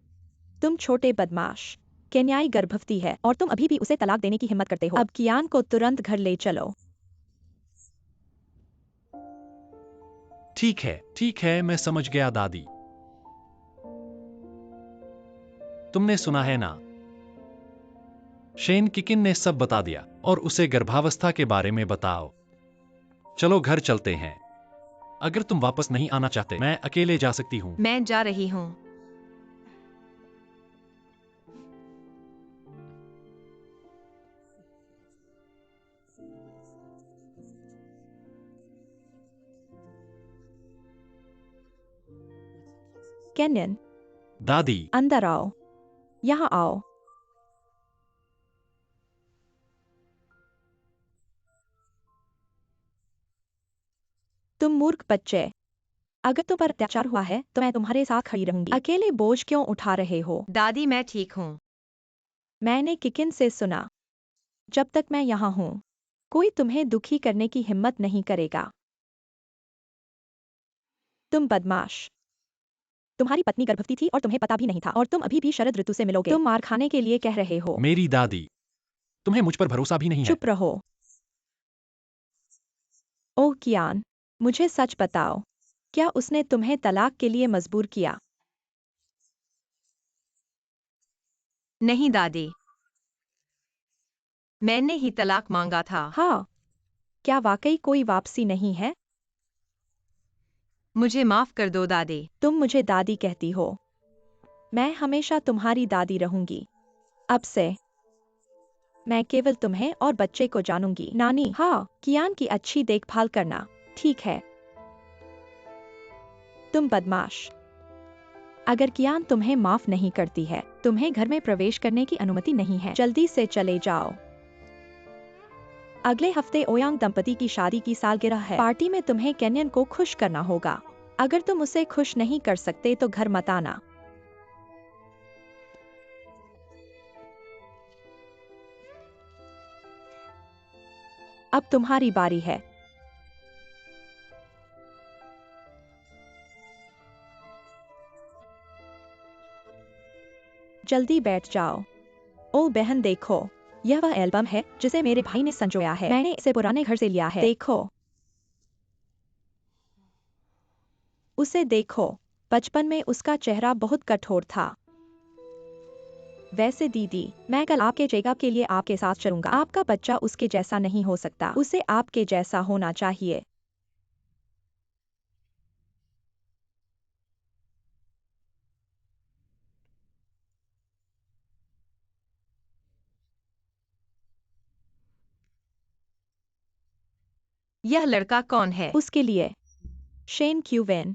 तुम छोटे बदमाश। केन्याई गर्भवती है और तुम अभी भी उसे तलाक देने की हिम्मत करते हो। अब कियान को तुरंत घर ले चलो। ठीक है, मैं समझ गया दादी। तुमने सुना है ना? शेन किकिन ने सब बता दिया और उसे गर्भावस्था के बारे में बताओ। चलो घर चलते हैं। अगर तुम वापस नहीं आना चाहते, मैं अकेले जा सकती हूँ। मैं जा रही हूँ। केन्यन, दादी, अंदर आओ। यहाँ आओ। तुम मूर्ख बच्चे। अगर तुम पर अत्याचार हुआ है तो मैं तुम्हारे साथ खड़ी रहूंगी। अकेले बोझ क्यों उठा रहे हो? दादी, मैं ठीक हूँ। मैंने किकिन से सुना। जब तक मैं यहाँ हूँ, कोई तुम्हें दुखी करने की हिम्मत नहीं करेगा। तुम बदमाश। तुम्हारी पत्नी गर्भवती थी और तुम्हें पता भी नहीं था और तुम अभी भी शरद ऋतु से मिलोगे। तुम मार खाने के लिए कह रहे हो। मेरी दादी, तुम्हें मुझ पर भरोसा भी नहीं है। चुप रहो। ओह कियान, मुझे सच बताओ, क्या उसने तुम्हें तलाक के लिए मजबूर किया? नहीं दादी, मैंने ही तलाक मांगा था। हाँ। क्या वाकई कोई वापसी नहीं है? मुझे माफ कर दो दादी। तुम मुझे दादी कहती हो। मैं हमेशा तुम्हारी दादी रहूंगी। अब से मैं केवल तुम्हें और बच्चे को जानूंगी। नानी, हाँ, कियान की अच्छी देखभाल करना। ठीक है। तुम बदमाश। अगर कियान तुम्हें माफ नहीं करती है, तुम्हें घर में प्रवेश करने की अनुमति नहीं है। जल्दी से चले जाओ। अगले हफ्ते ओयांग दंपति की शादी की सालगिरह है। पार्टी में तुम्हें केन्यन को खुश करना होगा। अगर तुम उसे खुश नहीं कर सकते तो घर मत आना। अब तुम्हारी बारी है। जल्दी बैठ जाओ। ओ बहन, देखो, यह वह एल्बम है जिसे मेरे भाई ने संजोया है। मैंने इसे पुराने घर से लिया है। देखो। उसे देखो, बचपन में उसका चेहरा बहुत कठोर था। वैसे दीदी, मैं कल आपके चेकअप के लिए आपके साथ चलूंगा। आपका बच्चा उसके जैसा नहीं हो सकता, उसे आपके जैसा होना चाहिए। यह लड़का कौन है? उसके लिए शेन क्यूवेन।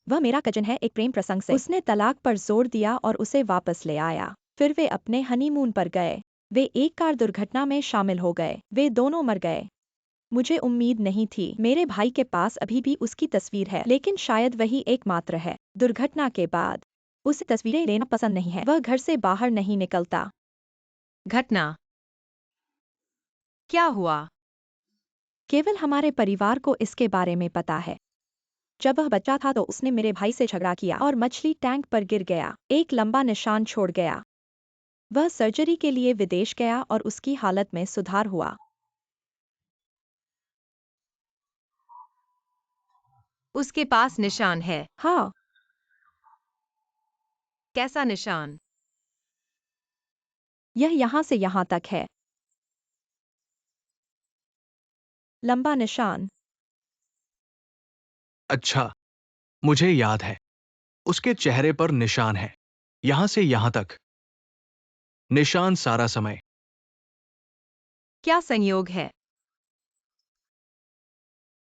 वह मेरा कजन है। एक प्रेम प्रसंग से उसने तलाक पर जोर दिया और उसे वापस ले आया। फिर वे अपने हनीमून पर गए। वे एक कार दुर्घटना में शामिल हो गए। वे दोनों मर गए। मुझे उम्मीद नहीं थी। मेरे भाई के पास अभी भी उसकी तस्वीर है, लेकिन शायद वही एकमात्र है। दुर्घटना के बाद उसे तस्वीरें लेना पसंद नहीं है। वह घर से बाहर नहीं निकलता। घटना क्या हुआ? केवल हमारे परिवार को इसके बारे में पता है। जब वह बच्चा था तो उसने मेरे भाई से झगड़ा किया और मछली टैंक पर गिर गया। एक लंबा निशान छोड़ गया। वह सर्जरी के लिए विदेश गया और उसकी हालत में सुधार हुआ। उसके पास निशान है? हाँ, कैसा निशान? यह यहाँ से यहाँ तक है। लंबा निशान। अच्छा, मुझे याद है। उसके चेहरे पर निशान है, यहां से यहां तक। निशान सारा समय। क्या संयोग है?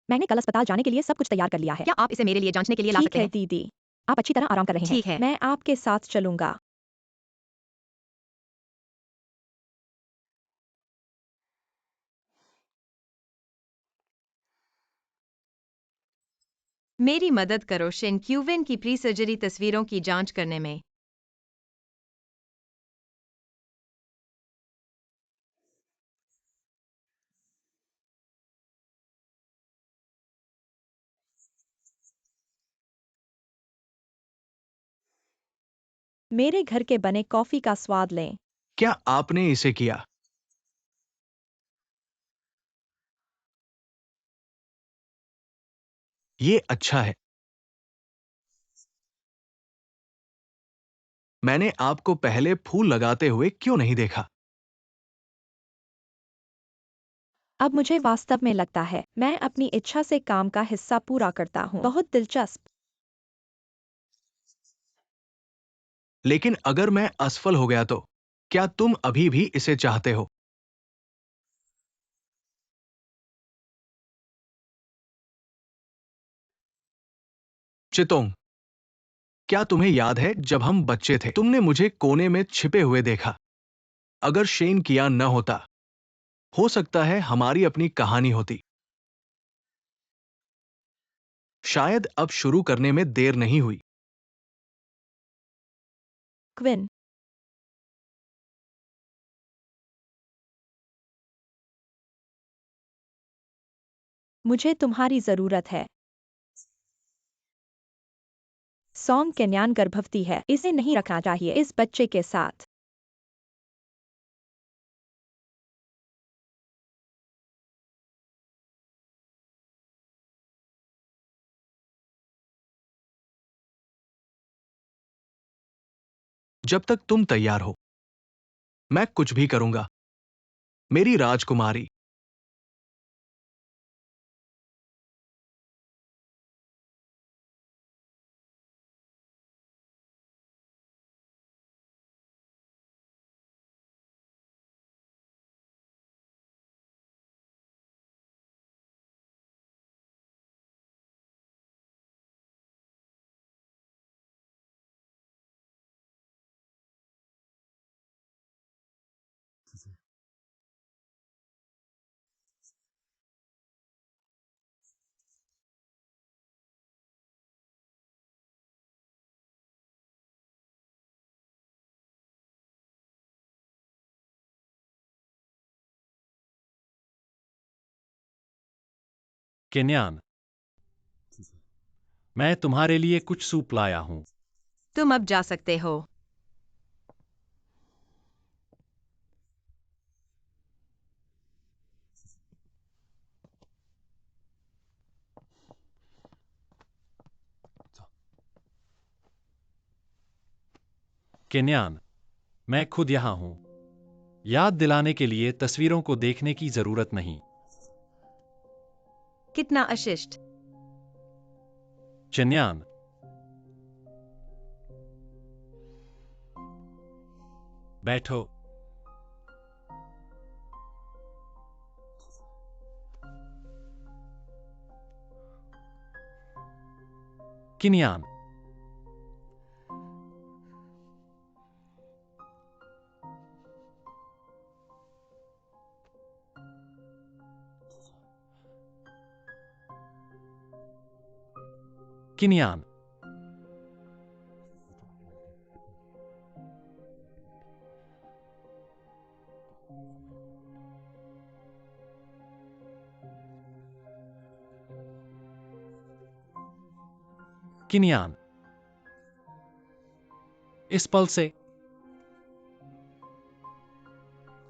मैंने कल अस्पताल जाने के लिए सब कुछ तैयार कर लिया है। क्या आप इसे मेरे लिए जांचने के लिए ला ठीक सकते है हैं? दीदी, आप अच्छी तरह आराम कर रहे हैं। ठीक है। मैं आपके साथ चलूंगा। मेरी मदद करो शेन क्यूवेन की प्री सर्जरी तस्वीरों की जांच करने में। मेरे घर के बने कॉफी का स्वाद लें। क्या आपने इसे किया? ये अच्छा है। मैंने आपको पहले फूल लगाते हुए क्यों नहीं देखा? अब मुझे वास्तव में लगता है मैं अपनी इच्छा से काम का हिस्सा पूरा करता हूँ। बहुत दिलचस्प। लेकिन अगर मैं असफल हो गया तो क्या तुम अभी भी इसे चाहते हो? चितोंग, क्या तुम्हें याद है जब हम बच्चे थे तुमने मुझे कोने में छिपे हुए देखा? अगर शेन किया न होता, हो सकता है हमारी अपनी कहानी होती। शायद अब शुरू करने में देर नहीं हुई। क्विन, मुझे तुम्हारी जरूरत है। सॉन्ग केन्यान गर्भवती है। इसे नहीं रखना चाहिए इस बच्चे के साथ। जब तक तुम तैयार हो, मैं कुछ भी करूंगा, मेरी राजकुमारी। केन्यान, मैं तुम्हारे लिए कुछ सूप लाया हूं। तुम अब जा सकते हो। केन्यान, मैं खुद यहां हूं। याद दिलाने के लिए तस्वीरों को देखने की जरूरत नहीं। कितना अशिष्ट। चेन्यान, बैठो। किन्यान, किन्यान, किन्यान, इस पल से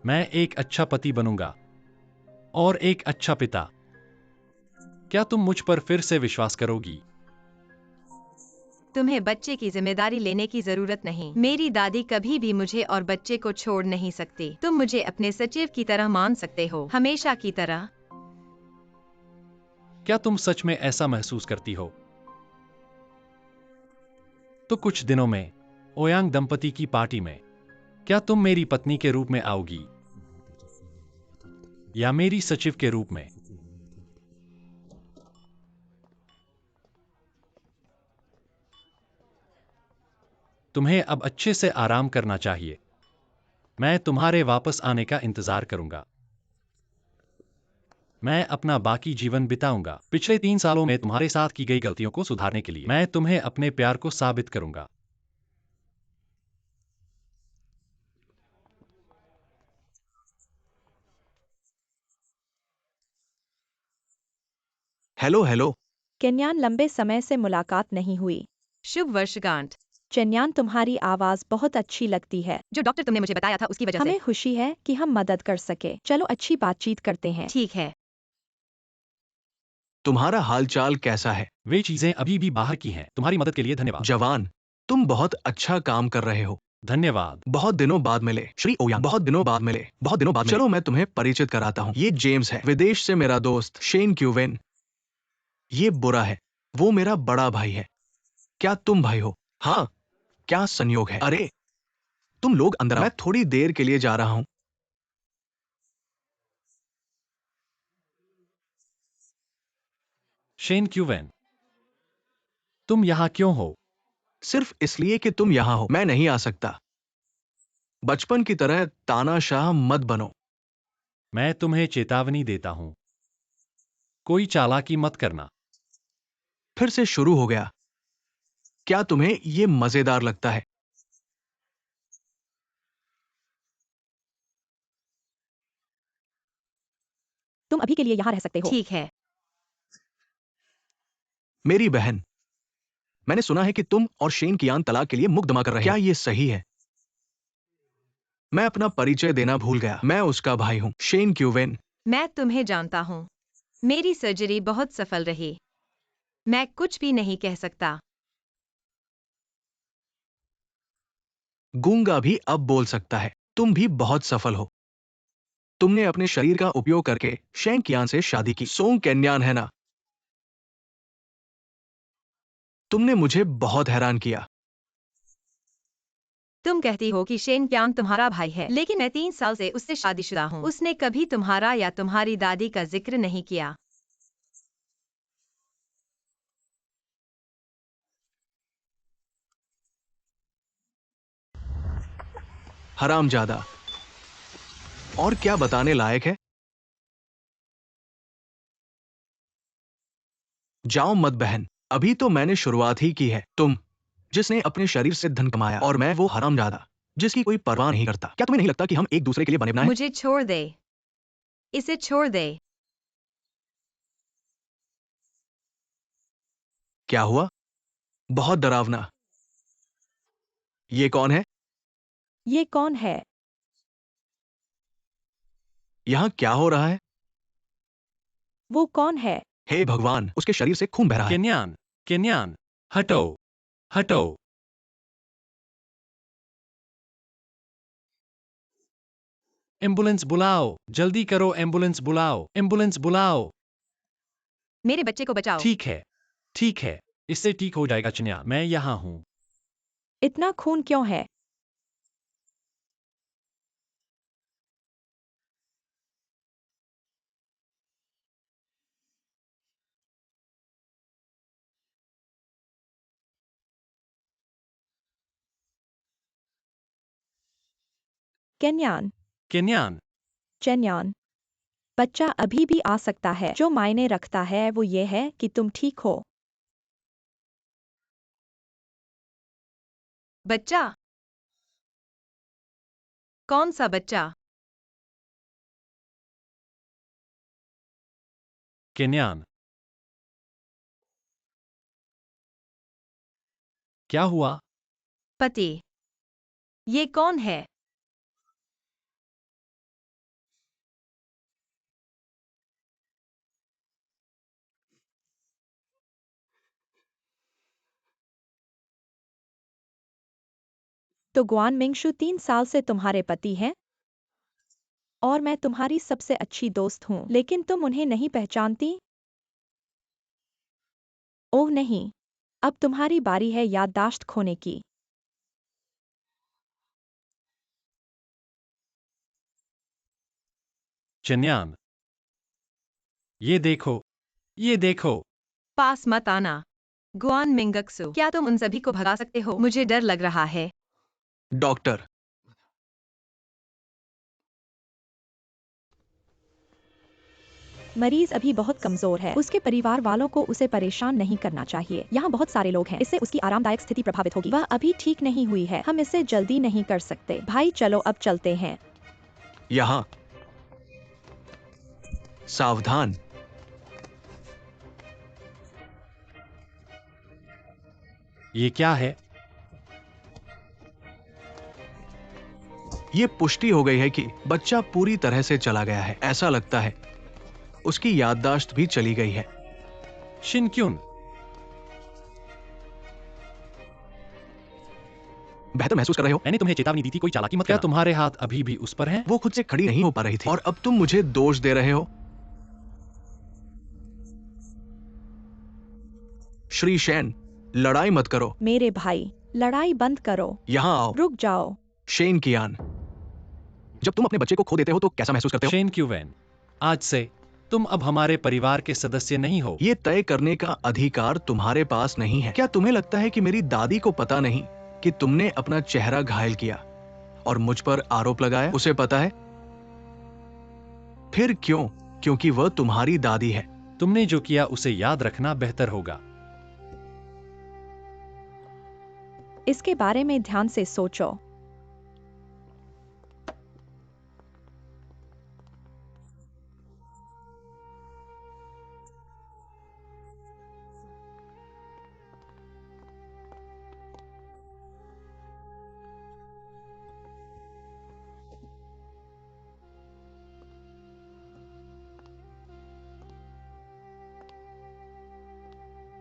मैं एक अच्छा पति बनूंगा और एक अच्छा पिता। क्या तुम मुझ पर फिर से विश्वास करोगी? तुम्हें बच्चे की जिम्मेदारी लेने की जरूरत नहीं। मेरी दादी कभी भी मुझे और बच्चे को छोड़ नहीं सकती। तुम मुझे अपने सचिव की तरह मान सकते हो, हमेशा की तरह। क्या तुम सच में ऐसा महसूस करती हो? तो कुछ दिनों में ओयांग दंपति की पार्टी में क्या तुम मेरी पत्नी के रूप में आओगी या मेरी सचिव के रूप में? तुम्हें अब अच्छे से आराम करना चाहिए। मैं तुम्हारे वापस आने का इंतजार करूंगा। मैं अपना बाकी जीवन बिताऊंगा। पिछले 3 सालों में तुम्हारे साथ की गई गलतियों को सुधारने के लिए मैं तुम्हें अपने प्यार को साबित करूंगा। Hello hello. केन्यान, लंबे समय से मुलाकात नहीं हुई। शुभ वर्षगांठ। चेन्यान, तुम्हारी आवाज बहुत अच्छी लगती है। जो डॉक्टर तुमने मुझे बताया था उसकी वजह से। हमें खुशी है कि हम मदद कर सके। चलो अच्छी बातचीत करते हैं। ठीक है। तुम्हारा हालचाल कैसा है? वे चीजें अभी भी बाहर की हैं। तुम्हारी मदद के लिए धन्यवाद। जवान, तुम बहुत अच्छा काम कर रहे हो। धन्यवाद। बहुत दिनों बाद मिले श्री ओयांग। बहुत दिनों बाद मिले। बहुत दिनों बाद मिले। चलो मैं तुम्हें परिचित कराता हूँ। ये जेम्स है, विदेश से मेरा दोस्त शेन क्यूवेन। ये बुरा है, वो मेरा बड़ा भाई है। क्या तुम भाई हो? हाँ। क्या संयोग है। अरे तुम लोग अंदर आओ। मैं थोड़ी देर के लिए जा रहा हूँ। शेन क्यूवेन, तुम यहां क्यों हो? सिर्फ इसलिए कि तुम यहां हो मैं नहीं आ सकता। बचपन की तरह तानाशाह मत बनो। मैं तुम्हें चेतावनी देता हूं, कोई चालाकी मत करना। फिर से शुरू हो गया। क्या तुम्हें ये मजेदार लगता है? तुम अभी के लिए यहाँ रह सकते हो। ठीक है। मेरी बहन, मैंने सुना है कि तुम और शेन कियान तलाक के लिए मुकदमा कर रहे हो। क्या ये सही है? मैं अपना परिचय देना भूल गया। मैं उसका भाई हूं, शेन क्यूवेन। मैं तुम्हें जानता हूँ। मेरी सर्जरी बहुत सफल रही। मैं कुछ भी नहीं कह सकता। गूंगा भी अब बोल सकता है। तुम भी बहुत सफल हो। तुमने अपने शरीर का उपयोग करके शेन कियान से शादी की। सोंग केन्यान है ना? तुमने मुझे बहुत हैरान किया। तुम कहती हो कि शेन क्यांग तुम्हारा भाई है, लेकिन मैं 3 साल से उससे शादीशुदा हूँ। उसने कभी तुम्हारा या तुम्हारी दादी का जिक्र नहीं किया। हरामजादा। और क्या बताने लायक है? जाओ मत बहन, अभी तो मैंने शुरुआत ही की है। तुम जिसने अपने शरीर से धन कमाया और मैं वो हरामजादा जिसकी कोई परवाह नहीं करता। क्या तुम्हें नहीं लगता कि हम एक दूसरे के लिए बने बनाए हैं? मुझे छोड़ दे। इसे छोड़ दे। क्या हुआ? बहुत डरावना। ये कौन है? ये कौन है? यहाँ क्या हो रहा है? वो कौन है? हे भगवान, उसके शरीर से खून बह रहा है। केन्यान, केन्यान, हटो, हटो। एम्बुलेंस बुलाओ, जल्दी करो, एम्बुलेंस बुलाओ, एम्बुलेंस बुलाओ। मेरे बच्चे को बचाओ। ठीक है, इससे ठीक हो जाएगा चिन्या, मैं यहाँ हूँ। इतना खून क्यों है? केन्यान, केन्यान, चेन्यान, बच्चा अभी भी आ सकता है। जो मायने रखता है वो ये है कि तुम ठीक हो। बच्चा? कौन सा बच्चा? केन्यान, क्या हुआ? पति। ये कौन है? तो गुआन मिंगशु 3 साल से तुम्हारे पति हैं और मैं तुम्हारी सबसे अच्छी दोस्त हूँ, लेकिन तुम उन्हें नहीं पहचानती? ओह नहीं, अब तुम्हारी बारी है याददाश्त खोने की। चिन्यान, ये देखो। पास मत आना। गुआन मिंगक्सु, क्या तुम उन सभी को भगा सकते हो? मुझे डर लग रहा है। डॉक्टर, मरीज अभी बहुत कमजोर है। उसके परिवार वालों को उसे परेशान नहीं करना चाहिए। यहाँ बहुत सारे लोग हैं, इससे उसकी आरामदायक स्थिति प्रभावित होगी। वह अभी ठीक नहीं हुई है, हम इसे जल्दी नहीं कर सकते। भाई चलो अब चलते हैं। यहाँ सावधान। ये क्या है? ये पुष्टि हो गई है कि बच्चा पूरी तरह से चला गया है। ऐसा लगता है उसकी याददाश्त भी चली गई है। शिनक्युन, बेहतर महसूस कर रहे हो? मैंने तुम्हें चेतावनी दी थी, कोई चालाकी मत करना। क्या तुम्हारे हाथ अभी भी उस पर हैं? वो खुद से खड़ी नहीं हो पा रही थी और अब तुम मुझे दोष दे रहे हो? श्री शैन, लड़ाई मत करो। मेरे भाई, लड़ाई बंद करो। यहाँ आओ। रुक जाओ। शेन कियान, जब तुम अपने बच्चे को खो देते हो तो कैसा महसूस करते हो? शेन क्यूवेन, आज से तुम अब हमारे परिवार के सदस्य नहीं हो। ये तय करने का अधिकार तुम्हारे पास नहीं है। क्या तुम्हें लगता है कि मेरी दादी को पता नहीं कि तुमने अपना चेहरा घायल किया और मुझ पर आरोप लगाया? उसे पता है। फिर क्यों? क्योंकि वह तुम्हारी दादी है। तुमने जो किया उसे याद रखना बेहतर होगा। इसके बारे में ध्यान से सोचो।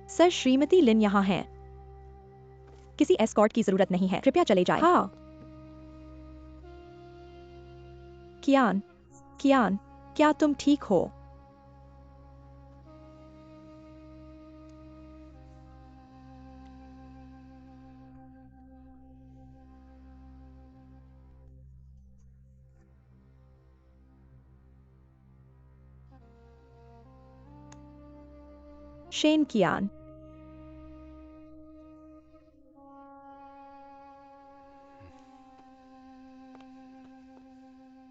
सर, श्रीमती लिन यहाँ हैं। किसी एस्कॉर्ट की जरूरत नहीं है, कृपया चले जाएं। हाँ। कियान, कियान, क्या तुम ठीक हो? शेन कियान,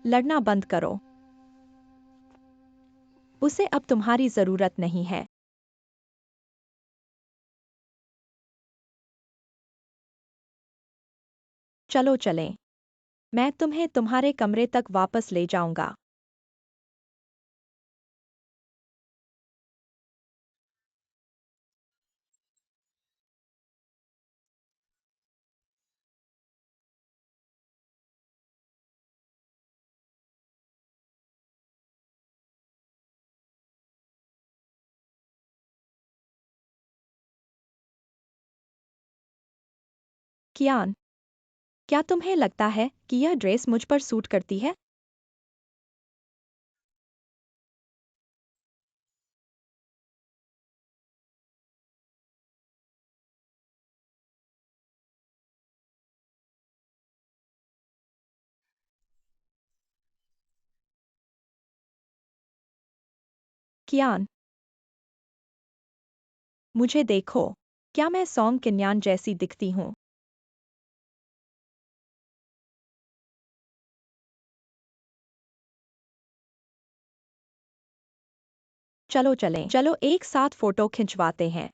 लड़ना बंद करो। उसे अब तुम्हारी जरूरत नहीं है। चलो चलें। मैं तुम्हें तुम्हारे कमरे तक वापस ले जाऊंगा। कियान, क्या तुम्हें लगता है कि यह ड्रेस मुझ पर सूट करती है? कियान, मुझे देखो। क्या मैं सॉन्ग किन्यान जैसी दिखती हूँ? चलो चलें, चलो एक साथ फोटो खिंचवाते हैं।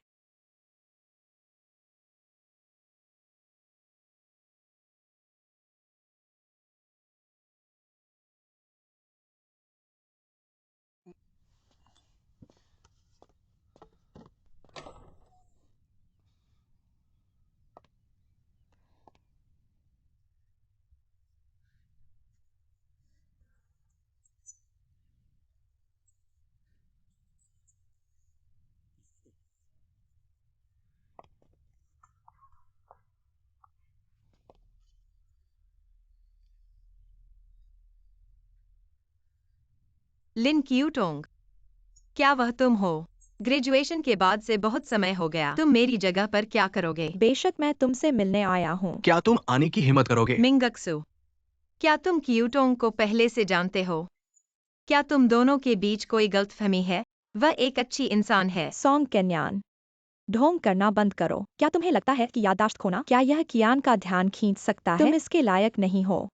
लिन क्यूटोंग, क्या वह तुम हो? ग्रेजुएशन के बाद से बहुत समय हो गया। तुम मेरी जगह पर क्या करोगे? बेशक मैं तुमसे मिलने आया हूँ। क्या तुम आने की हिम्मत करोगे? मिंगक्सु, क्या तुम क्यूटोंग को पहले से जानते हो? क्या तुम दोनों के बीच कोई गलतफहमी है? वह एक अच्छी इंसान है। सॉन्ग किन्यान, ढोंग करना बंद करो। क्या तुम्हें लगता है कि याददाश्त खोना क्या यह कियान का ध्यान खींच सकता है? तुम इसके लायक नहीं हो।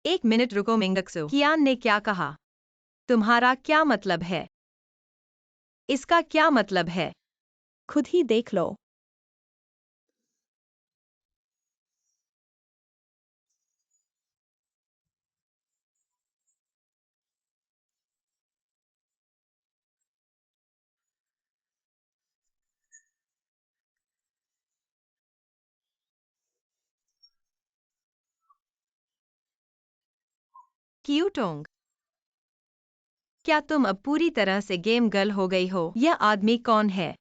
एक मिनट रुको मिंगक्सु, कियान ने क्या कहा? तुम्हारा क्या मतलब है? इसका क्या मतलब है? खुद ही देख लो। क्यूटोंग, क्या तुम अब पूरी तरह से गेम गर्ल हो गई हो? यह आदमी कौन है?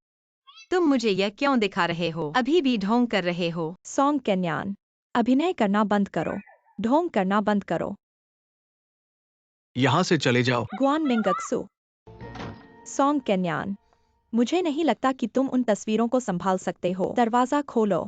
तुम मुझे यह क्यों दिखा रहे हो? अभी भी ढोंग कर रहे हो? सॉन्ग किन्यान, अभिनय करना बंद करो। ढोंग करना बंद करो। यहाँ से चले जाओ। गुआन मिंगक्सु, सॉन्ग किन्यान, मुझे नहीं लगता कि तुम उन तस्वीरों को संभाल सकते हो। दरवाजा खोलो।